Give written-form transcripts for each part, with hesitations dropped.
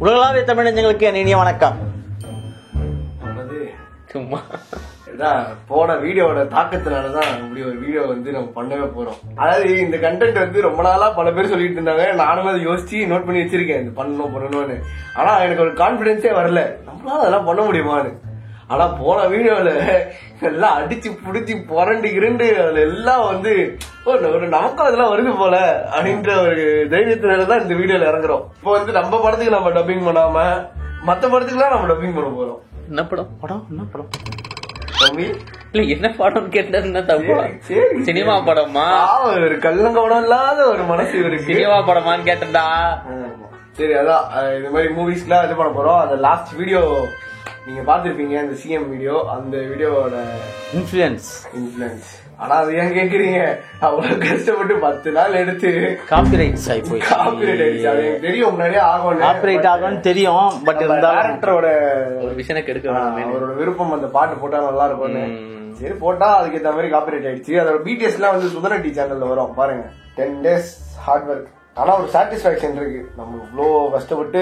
உலகளாவிய தமிழஞ்சங்களுக்கு என் இனிய வணக்கம். சும்மா போன வீடியோட தாக்கத்தினாலதான் இப்படி ஒரு வீடியோ நம்ம பண்ணவே போறோம். அதாவது இந்த கண்டென்ட் ரொம்ப நாளா பல பேர் சொல்லிட்டு இருந்தாங்க. நானும் அதை யோசிச்சு நோட் பண்ணி வச்சிருக்கேன், இது பண்ணணும்னு. ஆனா எனக்கு ஒரு கான்பிடன்ஸே வரல, நம்மளால அதெல்லாம் பண்ண முடியுமான்னு. ஆனா போன வீடியோல எல்லாம் அடிச்சு புடிச்சு புரண்டு கிரண்டு அதுல எல்லாம் ஒரு நமக்கும் அதெல்லாம் வருது போல அப்படின்ற ஒரு தைரியத்தினாலதான் இந்த வீடியோல இறங்குறோம். இப்போ நம்ம படத்துக்கு நம்ம டப்பிங் பண்ணாம மத்த படத்துக்குலாம் நம்ம டப்பிங் பண்ண போறோம். என்ன படம் படம் என்ன படம் இல்ல என்ன படம் கேட்டா தப்பா? சினிமா படமா? ஒரு கல்லங்க படம் இல்லாத ஒரு மனசு இருக்கு. சினிமா படமான்னு கேட்டா சரி. அதான் இது மாதிரி மூவிஸ்லாம் இது பண்ண போறோம். அந்த லாஸ்ட் வீடியோ நீங்க பாத்துருப்பீங்க, அந்த சிஎம் வீடியோ. அந்த வீடியோட இன்ஃப்ளூயன்ஸ். ஆனா அது ஏன் கேக்குறீங்க? அவ்வளவு கஷ்டப்பட்டு 10 நாள் எடுத்து காப்பிரைட்ஸ் ஆகி போய் காப்பிரைட் ஆயிடுச்சு. அது எனக்கு தெரியும், முன்னாடியே ஆகும், காப்பிரைட் ஆகும்னு தெரியும். பட் டேரக்டரோட ஒரு விஷயம் கெடுக்க அவரோட விருப்பம், அந்த பாட்டு போட்டா நல்லா இருக்கும்னு. சரி போட்டா அதுக்கு ஏற்ற மாதிரி காப்பிரைட் ஆயிடுச்சு. அதோட பிடிஎஸ் எல்லாம் சுதனட்டி சேனல்ல வரும் பாருங்க. 10 days ஹார்ட் ஒர்க். ஆனா ஒரு சாட்டிஸ்பாக்சன் இருக்கு, நம்ம இவ்வளோ கஷ்டப்பட்டு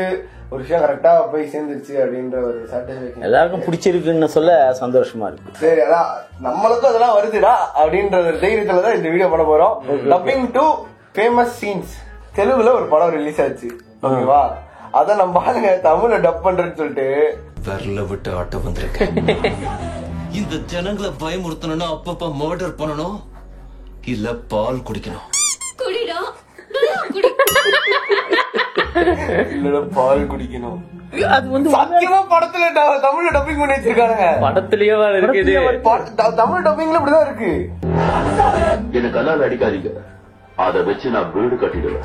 ஒரு விஷயம் கரெக்டா போய் சேர்ந்துருச்சு அப்படின்ற ஒரு சாட்டிஸ்பாக்சன். எல்லாருக்கும் பிடிச்சிருக்குன்னு சொல்ல சந்தோஷமா இருக்கு. சரி, அதான் நம்மளுக்கும் அதெல்லாம் வருதுடா அப்படின்ற ஒரு தைரியத்துலதான் இந்த வீடியோ பண்ண போறோம். Dubbing to famous scenes. தெலுங்குல ஒரு படம் ரிலீஸ் ஆச்சு, ஓகேவா? அத நம்ம பாருங்க தமிழ்ல டப் பண்றேன்னு சொல்லிட்டு வரல விட்டு ஆட்ட வந்திருக்கேன். இந்த ஜனங்களை பயமுறுத்தணும்னா அப்பப்ப மர்டர் பண்ணணும், இல்ல பால் குடிக்கணும். பால் குடிக்கணும். அது சத்தியமா படத்துல தமிழ்ல டப்பிங் பண்ணி வச்சிருக்காங்க. படத்திலேயே தமிழ் டப்பிங்ல இப்படிதான் இருக்கு. எனக்கு கல்லால் அடிக்காதீங்க, அதை வச்சு நான் வீடு கட்டிடுவேன்.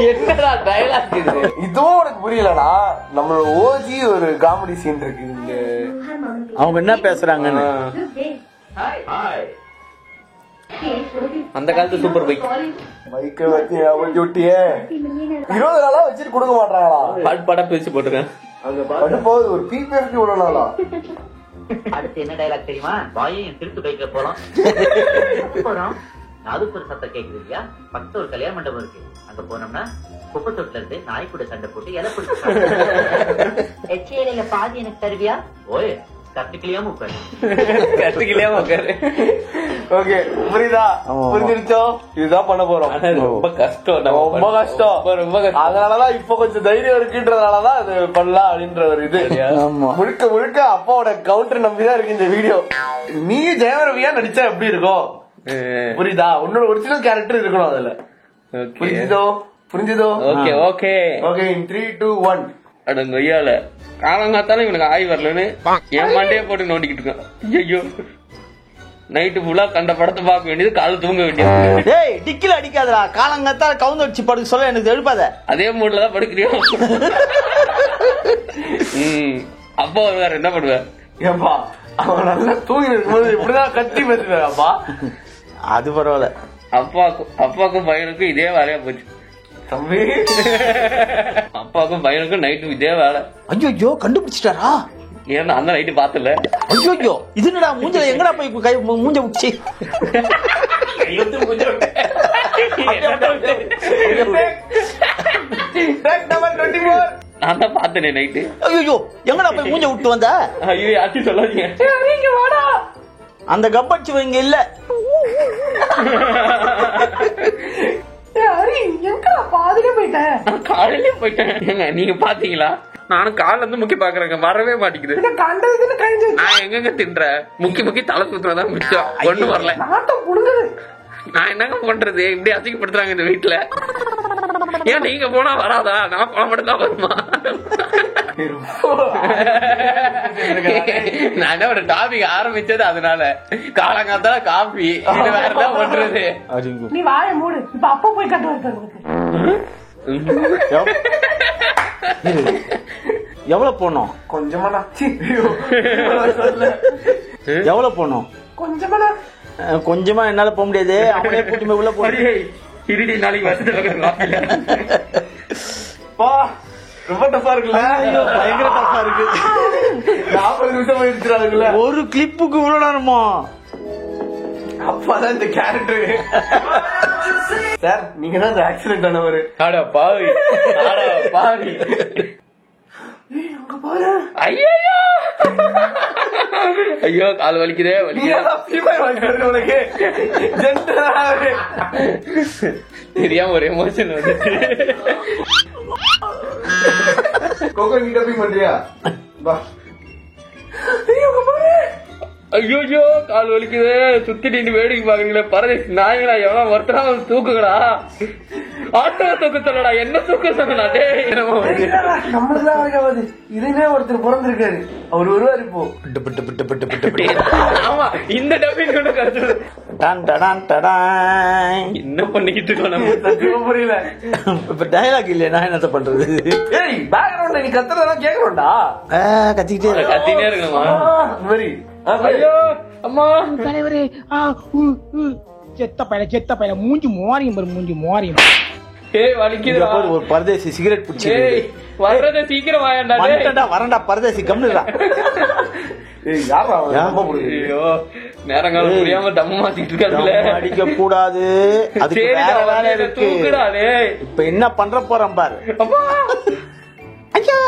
என்னடா டயலாக் இது? இதுவும் உனக்கு புரியலனா? நம்மளோட ஓஜி ஒரு காமெடி சீன் இருக்கு. இந்த அவங்க என்ன பேசுறாங்கன்னு அந்த காலத்து சூப்பர் பைக் பைக்கை வச்சு ஒட்டியே 20 நாளா வச்சுட்டு கொடுக்க மாட்டாங்களா? படம் பேசி போட்டுருக்கேன். ஒரு பிபிஎஃப் இவ்வளவு நாளா. அடுத்து என்ன டைலாக் தெரியுமா? பாயும் திருட்டு பைக்ல போறோம். அதுக்கு ஒரு சத்தம் கேக்குது இல்லையா? பக்கத்துல ஒரு கல்யாண மண்டபம் இருக்கு, அங்க போனோம்னா குப்பை தொட்டில இருந்து நாய் கூட சண்டை போட்டு இலை பிடிச்சு எச்சியில பாதி எனக்கு தருவியா? ஓய் கட்டுக்கலையாம உட்காரு, கட்டுக்கலையாம உட்காரு. ஓகே, புரியுதா? புரிஞ்சிருச்சோ? இதுதான் பண்ண போறோம். ரொம்ப கஷ்டம், ரொம்ப கஷ்டம், ரொம்ப கஷ்டம். அதனாலதான் இப்ப கொஞ்சம் தைரியம் இருக்குன்றதுனாலதான் அது பண்ணலாம் அப்படின்ற ஒரு இது. முழுக்க முழுக்க அப்பாவோட கவுண்டர் நம்பிதான் இருக்கு இந்த வீடியோ. நீ ஜெயவரவியா நடிச்சா எப்படி இருக்கும்? புரியுதா? உன்னோட ஒரிஜினல் கேரக்டர் இருக்கணும் அதுல. புரிஞ்சுதோ? புரிஞ்சுதோ? Okay okay okay. 3, 2, 1. அடங்க ஐயால காலங்காத்தாலும் இவனுக்கு ஆய் வரலன்னு என் மண்டையே போட்டு நோண்டிக்கிட்டு இருக்கான். ஐயோ, நைட்டு ஃபுல்லா கண்ட படத்தை பார்க்க வேண்டியது, காலை தூங்க வேண்டியது. டேய் டிக்கில அடிக்காதடா, காலங்காத்தால கவுந்து அடிச்சு படுக்க சொல்ல எனக்கு எழுப்பாத. அதே மூட்ல தான் படுக்கிறியோ? அப்பா வருவாரு, என்ன பண்ணுவேன்? ஏப்பா அவன் நல்லா தூங்கி இருக்கும்போது இப்படிதான் கத்தி பேசுவாப்பா. அது பரவாயில்ல. அப்பாவுக்கும் பையனுக்கும் இதே வேலையா போச்சு தம்பி. அப்பாவுக்கும் பையனுக்கும் நைட்டு இதே வேலை. ஐயோ கண்டுபிடிச்சிட்டாரா? ஏன்னா அந்த நைட்டு பாத்துல. ஐயோ இது என்னடா மூஞ்சல எங்கடா போய் கை மூஞ்ச உச்சி நான் தான் பாத்தனே நைட்டு. ஐயோ எங்கடா போய் மூஞ்ச விட்டு வந்த? ஐயோ யாச்சும் சொல்லாதீங்க. அந்த கப்படிச்சு இங்க இல்ல. காலையிலே போயிட்டேன். நீங்க பாத்தீங்களா? நானும் கால இருந்து முக்கி பாக்குறேங்க, வரவே மாட்டேங்குது. நான் எங்க தின்ற முக்கி தலை சுத்துறதான் மிச்சம், ஒண்ணு வரல. நான் என்னங்க பண்றது? இப்படி அசிங்கப்படுத்துறாங்க இந்த வீட்டுல. ஏன் நீங்க போனா வராதா? நான் போன மட்டும் தான் வருமா? நான் ஒரு டாபிக் ஆரம்பிச்சது அதனால. காலங்காத்தால காபி வேற என்ன பண்றது? நீ வாய மூடு. இப்ப அப்பா போய் கட்டு எவ்வளவு போனோம்? கொஞ்சமா எவ்வளவு போனோம்? கொஞ்சமா என்னால போக முடியாது. அவனே கூட்டி உள்ள போய் இருடி நாளைக்கு ரொம்ப டஃபா இருக்குல்ல? பயங்கர டஃபா இருக்கு. 40 நிமிஷம் போயிருச்சுல. ஒரு கிளிப்புக்கு இவ்வளவு நேரமா? அப்பதான் இந்த கேரக்டர். சார் நீங்க தான் இந்த ஆக்சிடென்ட் ஆனவரு. ஆடா பாவி, ஆடா பாவி. அங்க பாரு. ஐயோ ஐயோ, கால் வலிக்குதே உனக்கு தெரியாம ஒரு எமோஷன் வந்துச்சு. கோகோ நீ டப்பிங் பண்றியா? வா. ஐயோ கால் வலிக்குது. சுத்தி நின்று வேடிக்கை பாக்குறீங்களே பரதேசி நாய்களா, எவ்வளவு ஒருத்தரா தூக்குங்கடா. ஆட்டோ தூக்க சொல்லடா, என்ன தூக்க சொல்லடா. நம்மளுக்கு இதுவே ஒருத்தர் பிறந்திருக்காரு, அவர் வருவாரு இப்போ. ஆமா, இந்த டப்பிங் கூட கருத்து என்ன பண்ணிக்கிட்டு இருக்கோம் நம்ம, புரியல. இப்ப டயலாக் இல்லையா, நான் என்னத்த பண்றது? ஏய் பேக்ரவுண்ட்ல நீ கத்துறதெல்லாம் கேக்குறோம்டா. கத்திக்கிட்டே கத்தினே இருக்கணுமா? மாதிரி ஐயோ அம்மா தலைவரே செத்த பையல மூஞ்சி மோரியம். ஏய் வலிக்குதுடா. ஒரு பரதேசி சிகரெட் பிடிச்சி வர்றத சீக்கிரம் வாயண்டா. வரண்டா பரதேசி கம்னுடா. ஏய் யாரா ரொம்ப புரியுது. ஐயோ நேரங்காலம் முடியாம தம்ம மாத்திட்டு இருக்காருல்ல. அடிக்க கூடாது, அதுக்கு வேற வேலை இருக்கு. இப்ப என்ன பண்ற போறோம் பாரு. ஐயோ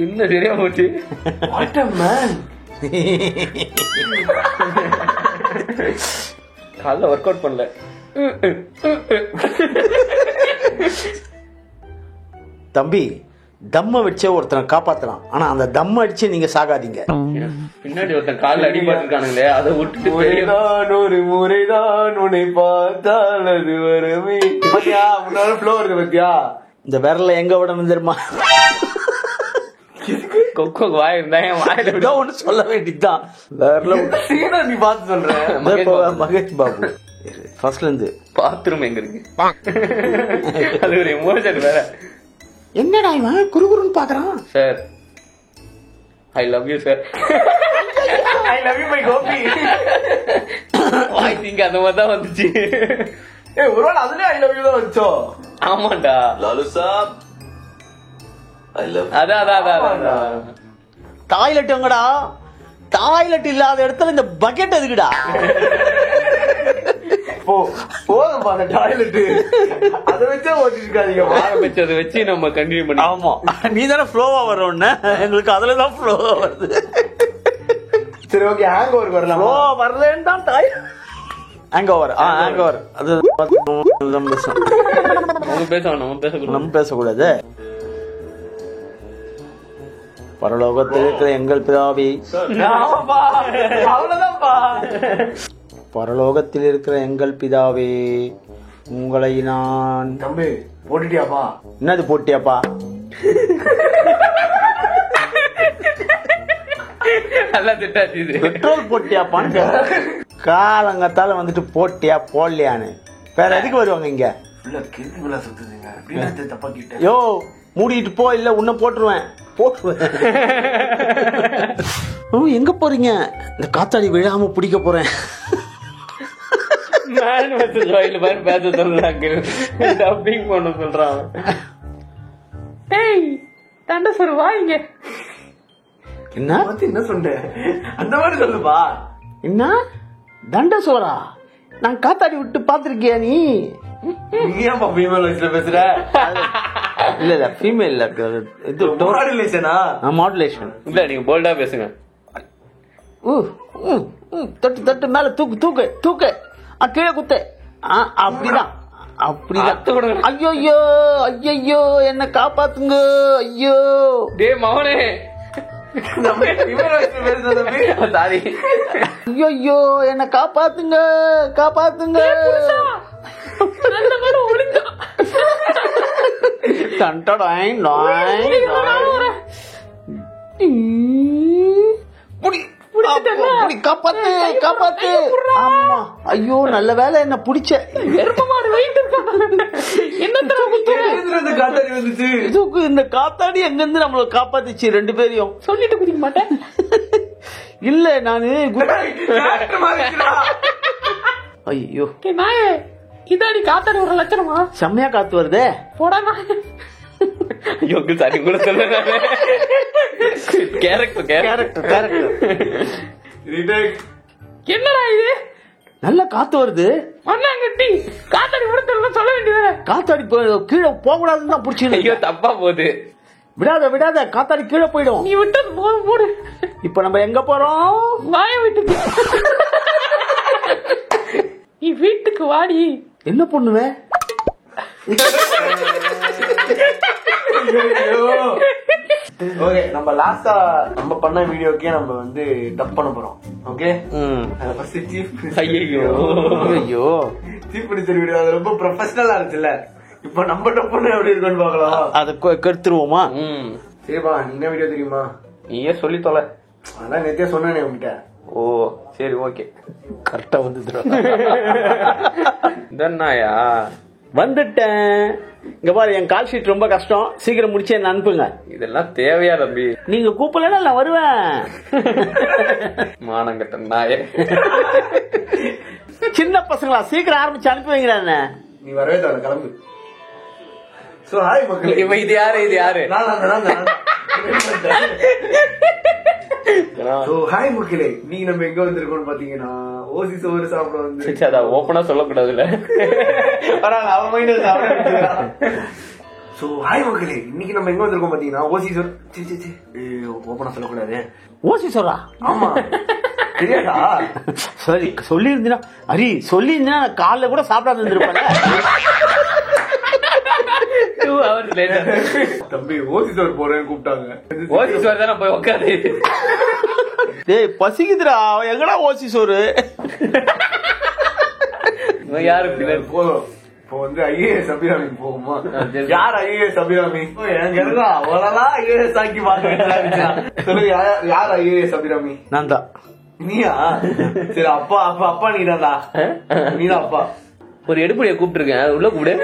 என்ன சரியா போச்சு. What a man. காலைல ஒர்க் அவுட் பண்ணல. தம்பி, தம்ம வச்சே ஒருத்தனை காப்பாத்தலாம், ஆனா அந்த தம்ம அடிச்சு நீங்க சாகாதீங்க. பின்னாடி ஒருத்தன் காலில் அடிபட்டிருக்கானுங்களே, அதை விட்டுட்டு ஒரேதான் ஒரு முறைதான் உன்னை பார்த்தால் அது வரவே. பாத்தியா முன்னால ஃப்ளோ இருக்கு பாத்தியா. இந்த விரல எங்க விடணும் தெரியுமா? கொக்கோ வாய் இருந்தா என் வாயில விட ஒண்ணு சொல்ல வேண்டியதுதான். விரல சீனா நீ பார்த்து சொல்ற. மகேஷ் பாபு ஃபர்ஸ்ட்ல இருந்து பாத்ரூம் எங்க இருக்கு, அது ஒரு எமோஷன் வேற. என்னடா இவன் குறுகுறுன்னு பாக்குறான். Sir I love you sir. I love you my Gopi. I think அந்த மாதிரி தான் வந்துச்சு. ஏய் ஒருவேளை அதுலயே ஐ லவ் யூ தான் வச்சோ. ஆமாண்டா லாலு சாப் ஐ லவ். அதான் டாய்லெட் எங்கடா? டாய்லெட் இல்லாத இடத்துல இந்த பக்கெட் எதுக்குடா? போதும்பா அந்த டாய்லெட். அதை வச்சா ஓட்டிட்டு இருக்காதீங்க. ஆரம்பிச்சதை வச்சு நம்ம கண்டினியூ பண்ணி. ஆமா, நீ தானே ஃப்ளோவா வரோன்னு, எங்களுக்கு அதுலதான் ஃப்ளோவா வருது. சரி ஓகே, ஹேங் ஓவர் வரலாம். ஃப்ளோ வரலன்னு தான் ஹேங் ஓவர். ஹேங் ஓவர் அது நம்ம பேசக்கூடாது. பரலோகத்தில் இருக்கிற எங்கள் பிதாவே, அவ்வளவுதான்ப்பா. பரலோகத்தில் இருக்கிற எங்கள் பிதாவே, உங்களை நான். தம்பி போட்டுட்டியாப்பா? என்னது போட்டியாப்பா? நல்லா திட்டாச்சு. பெட்ரோல் போட்டியாப்பான்னு காலங்கத்தால வந்துட்டு போட்டியா போடலையான்னு வேற எதுக்கு வருவாங்க இங்க? யோ மூடிட்டு போ, இல்ல உன்ன போட்டுருவேன். எங்க போறீங்க? இந்த காத்தாடி விழாம பிடிக்க போறேன். பேச சொல்றாங்க, டப்பிங் பண்ண சொல்றான். தண்டை சார் வாங்க. என்ன சொன்ன? அந்த மாதிரி சொல்லுப்பா. என்ன தண்ட சோரா? நான் காத்தாடி விட்டு பாத்திருக்கியா நீ? ஏன்பா ஃபீமேல் வாய்ஸ்ல பேசுற? இல்ல இல்ல ஃபீமேல் இது மாடுலேஷனா? மாடுலேஷன் இல்ல, நீங்க போல்டா பேசுங்க. தட்டு தட்டு மேல தூக்கு தூக்கு தூக்கு, கீழே குத்து. அப்படிதான் அப்படிதான். ஐயோ ஐயோ என்ன காப்பாத்துங்க. ஐயோ டே மவனே, ஐயோ என்ன காப்பாத்துங்க காப்பாத்துங்க. காப்பாத்து காப்பாத்து. ஆமா ஐயோ நல்ல வேலை என்ன புடிச்ச. இதுக்கு இந்த காத்தாடி எங்க இருந்து நம்மள காப்பாத்துச்சு ரெண்டு பேரையும் சொல்லிட்டு குடிக்க மாட்டேன். இல்ல நானு ஐயோ நாயே இதாடி காத்தாடி ஒரு லட்சணமா? செம்மையா காத்து வருதே. போடாமா சாரி கூட சொல்ல. கேரக்டர் ரீடேக் என்னடா இது? நல்ல காத்து வருது. மண்ணாங்கட்டி காத்தாடி விடுத்தல சொல்ல வேண்டியது. காத்தாடி கீழே போக கூடாதுன்னு தான் புடிச்சு. ஐயோ தப்பா போகுது. விடாத காத்தாடி கீழே போயிடும். நீ விட்டது போதும் போடு. இப்ப நம்ம எங்க போறோம்? வாய வீட்டுக்கு. நீ வீட்டுக்கு வாடி. என்ன பண்ணுவேன்? ஓகே, நம்ம லாஸ்டா நம்ம பண்ண வீடியோக்கே நம்ம வந்து டப் பண்ண போறோம். ஓகே, ஐயோ ஐயோ சீஃப் மினிஸ்டர் வீடியோ அது ரொம்ப ப்ரொஃபஷனலா இருந்துச்சுல்ல. இப்ப நம்ம டப் பண்ண எப்படி இருக்குன்னு பாக்கலாம். அத கெடுத்துருவோமா? சரிப்பா, நீ என்ன வீடியோ தெரியுமா? நீயே சொல்லி தொலை. அதான் நேத்தே சொன்னேனே உங்ககிட்ட. ஓ சரி ஓகே. கரெக்டா வந்து இதன்னாயா வந்துட்டேன். இங்க பாரு, என் கால் ஷீட் ரொம்ப கஷ்டம். சீக்கிரம் முடிச்சு என்ன அனுப்புங்க. இதெல்லாம் தேவையா தம்பி? நீங்க கூப்பிடல நான் வருவேன். மானங்கட்ட நாயே. சின்ன பசங்களா, சீக்கிரம் ஆரம்பிச்சு அனுப்பி வைங்கிறானே. நீ வரவே தேவை, கிளம்பு. சோ ஹாய் மக்களே. இப்ப இது யாரு? சோ ஹாய் மக்களே, நீங்க நம்ம எங்க வந்திருக்கோம்னு பாத்தீங்கன்னா ஓசி சோறு சாப்பிட வந்து. அத ஓப்பனா சொல்லக்கூடாதுல்ல. சோ ஹாய் மக்களே, இன்னைக்கு நம்ம எங்க வந்திருக்கோம் பாத்தீங்கன்னா ஓசி சோறு. ஓப்பனா சொல்லக்கூடாது. ஓசி சொல்றா? ஆமா, தெரியாதா? சரி சொல்லி இருந்தீங்கன்னா, அரி சொல்லி இருந்தீங்கன்னா காலைல கூட சாப்பிடாது இருந்திருப்பேன். தம்பி ஓசி சோறு போறேன்னு கூப்பிட்டாங்க. ஓசி சோறு தானே போய் உட்காரு. டேய் பசிக்குதுடா, எங்கடா ஓசி சோறு? யாரு போதும். இப்போ வந்து ஐஏஎஸ் அபிராமி போகுமா? யார் ஐஏஎஸ் அபிராமி? எங்க இருக்கா அவ்வளவா ஐஏஎஸ் ஆக்கி பாக்க. சொல்லுங்க, யார் ஐஏஎஸ் அபிராமி? நான் தான். நீயா? சரி, அப்பா நீதான்டா. நீதான் அப்பா. ஒரு எடுப்படியை கூப்பிட்டு இருக்கேன், உள்ள கூப்பிடு.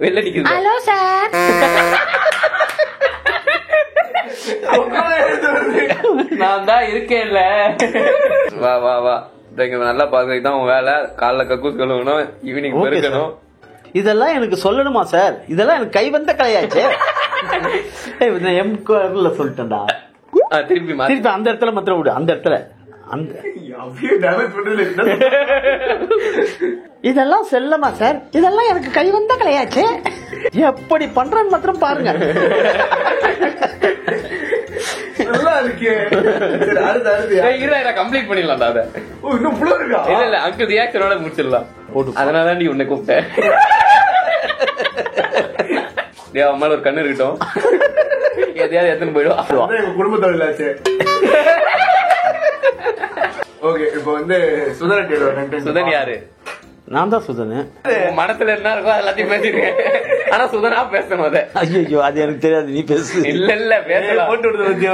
வெளில நிக்குது. Hello sir. நான் தான் இருக்கேன்ல. வா வா வா, நல்லா பாக்குறது தான் உன் வேலை. காலைல கக்கூஸ் கழுவணும், ஈவினிங் பெருக்கணும். இதெல்லாம் எனக்கு சொல்லணுமா சார்? இதெல்லாம் எனக்கு கை வந்த கலையாச்சு. எம் சொல்லிட்டேன்டா. திருப்பி அந்த இடத்துல மாத்திரம் விடு. அந்த இடத்துல இதெல்லாம் செல்லமா சார்? இதெல்லாம் எனக்கு கை வந்த கலையாச்சு. எப்படி பண்றேன்னு மாத்திரம் பாருங்க. நல்லா இருக்கே. கம்ப்ளீட் பண்ணிடலாம். அத இன்னும் புள்ள இருக்கா? இல்ல அங்கிள் ரியாக்ஷனோட முடிச்சிடலாம். அதனால நீ உன்னை கூப்பிட்டேன். அவன் மேல ஒரு கண்ணு இருக்கட்டும். எதையாவது எத்தனை போயிடும். எங்க குடும்ப தொழிலாச்சு. ஓகே, இப்போ வந்து சுதன் யாரு? நான் தான் சுதன். மனசுல என்ன இருக்கோ எல்லாத்தையும் பேசிருக்கேன். ஆனா சுதனா பேசணும். அத ஐயோ அது எனக்கு தெரியாது, நீ பேசு. இல்ல பேசலாம். போட்டு விடுறது.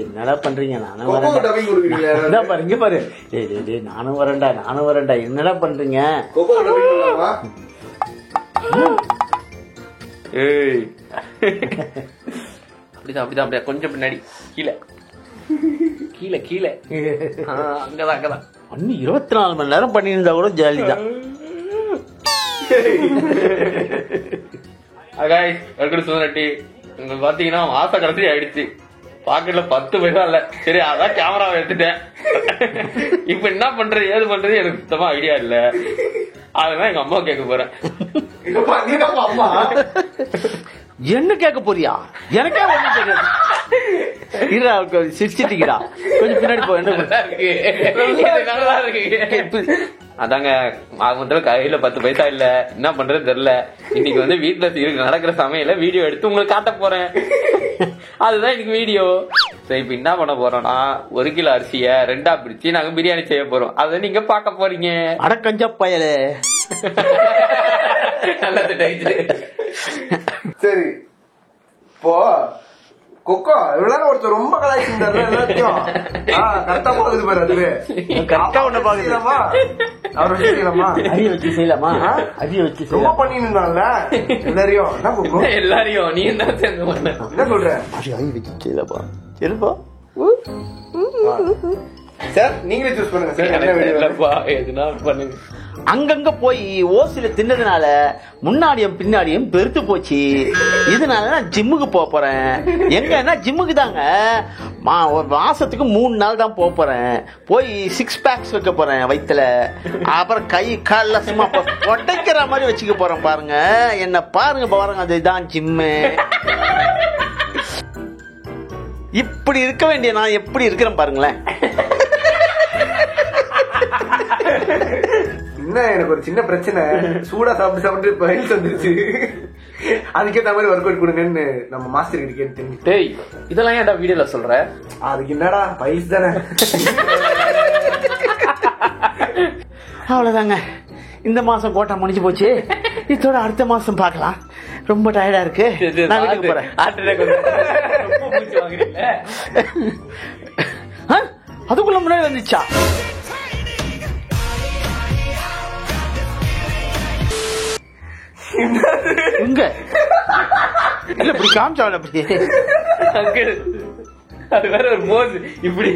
என்னடா பண்றீங்க? நானும் வரேன்டா. பாரு இங்க பாரு. நானும் வரேன்டா. என்னடா பண்றீங்க? ஏய் அப்படிதான் அப்படியே கொஞ்சம் பின்னாடி கீழே அங்கதான். அண்ணி 24 மணி நேரம் பண்ணியிருந்தா கூட ஜாலிதான். சுதனட்டி உங்களுக்கு பாத்தீங்கன்னா மாச கடைசி ஆயிடுச்சு. பாக்கெட்ல 10 பைசா இல்ல. சரி, அதான் கேமராவை எடுத்துட்டேன். இப்ப என்ன பண்றது ஏது பண்றது எனக்கு சுத்தமா ஐடியா இல்ல. அதெல்லாம் எங்க அம்மா கேட்க போறேன். என்ன கேட்க போறியா? எனக்கே ஒண்ணும் தெரியாது. சிரிச்சிட்டீங்கடா. கொஞ்சம் பின்னாடி போ. நல்லா இருக்கு. அதாங்க முதல்ல கையில 10 பைசா இல்ல, என்ன பண்றது தெரியல. இன்னைக்கு வந்து வீட்டுல நடக்கிற சமையல வீடியோ எடுத்து உங்களுக்கு காட்ட போறேன். அதுதான் இன்னைக்கு வீடியோ. சரி, இப்ப என்ன பண்ண போறோம்னா 1 கிலோ அரிசிய 2ஆ பிரிச்சு நாங்க பிரியாணி செய்ய போறோம். அதை நீங்க பாக்க போறீங்க. அடக்கஞ்ச பயலே. சரி, இப்போ கொக்கோ இவ்வளவு ஒருத்தர் ரொம்ப கலாய்ச்சிருந்தாரு. எல்லாத்தையும் கரெக்டா பாக்குது பாரு. அதுவே கரெக்டா ஒண்ணு பாக்குதுமா. அவர் வச்சுக்கலாமா? அரிய வச்சு செய்யலாமா? அரிய வச்சு ரொம்ப பண்ணிருந்தாங்கல்ல எல்லாரையும். என்ன கொக்கோ எல்லாரையும் நீ என்ன சேர்ந்து பண்ண? என்ன சொல்ற? அரிய வச்சு செய்யலாமா? சரிப்பா சார், நீங்களே சூஸ் பண்ணுங்க சார். இல்லப்பா, எதுனா பண்ணுங்க. அங்கங்க போய் ஓசில தின்னதுனால முன்னாடியும் பின்னாடியும் பெருத்து போச்சு. இதனால நான் ஜிம்முக்கு போறேன். எங்கன்னா ஜிம்முக்கு தாங்க. ஒரு மாசத்துக்கு 3 நாள் தான் போறேன். போய் 6 பேக்ஸ் வைக்க போறேன் வயித்துல. அப்புறம் கை கால்ல சும்மா உடைக்கிற மாதிரி வச்சுக்க போறேன். பாருங்க என்ன பாருங்க அதுதான் ஜிம்மு. இப்படி இருக்க வேண்டிய நான் எப்படி இருக்கிறேன் பாருங்களேன். என்ன எனக்கு ஒரு சின்ன பிரச்சனை, சூடா சாப்பிட்டு பயில்ஸ் வந்துருச்சு. அதுக்கேற்ற மாதிரி ஒர்க் அவுட் கொடுங்கன்னு நம்ம மாஸ்டர் கிட்ட கேட்டு தெரிஞ்சு. டேய் இதெல்லாம் ஏன்டா வீடியோல சொல்ற? அதுக்கு என்னடா பயில்ஸ் தானே. அவ்வளவுதாங்க, இந்த மாசம் கோட்டா முடிஞ்சு போச்சு. இதோட அடுத்த மாசம் பார்க்கலாம். ரொம்ப டயர்டா இருக்கு, நான் வீட்டுக்கு போறேன். அதுக்குள்ள முன்னாடி வந்துச்சா? இங்க இல்ல இப்படி காமிச்சால அப்படி. அது வேற ஒரு போஸ் இப்படி.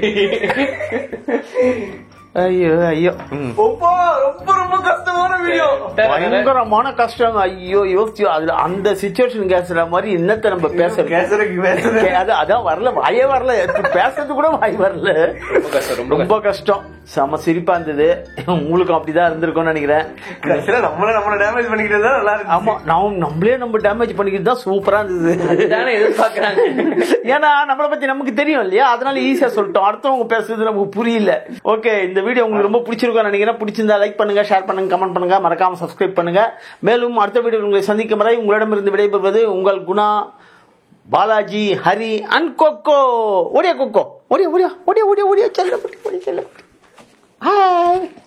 ஐயோ ரொம்ப ரொம்ப கஷ்டமான வீடியோ, பயங்கரமான கஷ்டம். ஐயோ யோசிச்சு அதுல அந்த சிச்சுவேஷன் கேசுற மாதிரி இன்னத்தை நம்ம அதான் வரல, வாயே வரல, பேசுறது கூட வாய் வரல. ரொம்ப கஷ்டம், செம சிரிப்பா இருந்தது. உங்களுக்கும் அப்படிதான் இருந்திருக்கும்னு நினைக்கிறேன். நம்மள டேமேஜ் பண்ணிக்கிறது தான் நல்லா இருக்கு. ஆமா, நம்மளே நம்ம டேமேஜ் பண்ணிக்கிறது தான் சூப்பரா இருந்தது. எதிர்பார்க்கறாங்க, ஏன்னா நம்மளை பத்தி நமக்கு தெரியும் இல்லையா, அதனால ஈஸியா சொல்லிட்டோம். அடுத்தவங்க பேசுறது நமக்கு புரியல. ஓகே, இந்த வீடியோ உங்களுக்கு ரொம்ப பிடிச்சிருக்கும் நினைக்கிறேன். பிடிச்சிருந்தா லைக் பண்ணுங்க, ஷேர் பண்ணுங்க, கமெண்ட் பண்ணுங்க, மறக்காம சப்ஸ்கிரைப் பண்ணுங்க. மேலும் அடுத்த வீடியோ உங்களை சந்திக்கும் வரை உங்களிடமிருந்து விடைபெறுவது உங்கள் குணா, பாலாஜி, ஹரி அண்ட் கொக்கோ. ஓடியா கொக்கோ, ஓடியா ஓடியா ஓடியா ஓடியா ஓடியா செல்ல. Hi.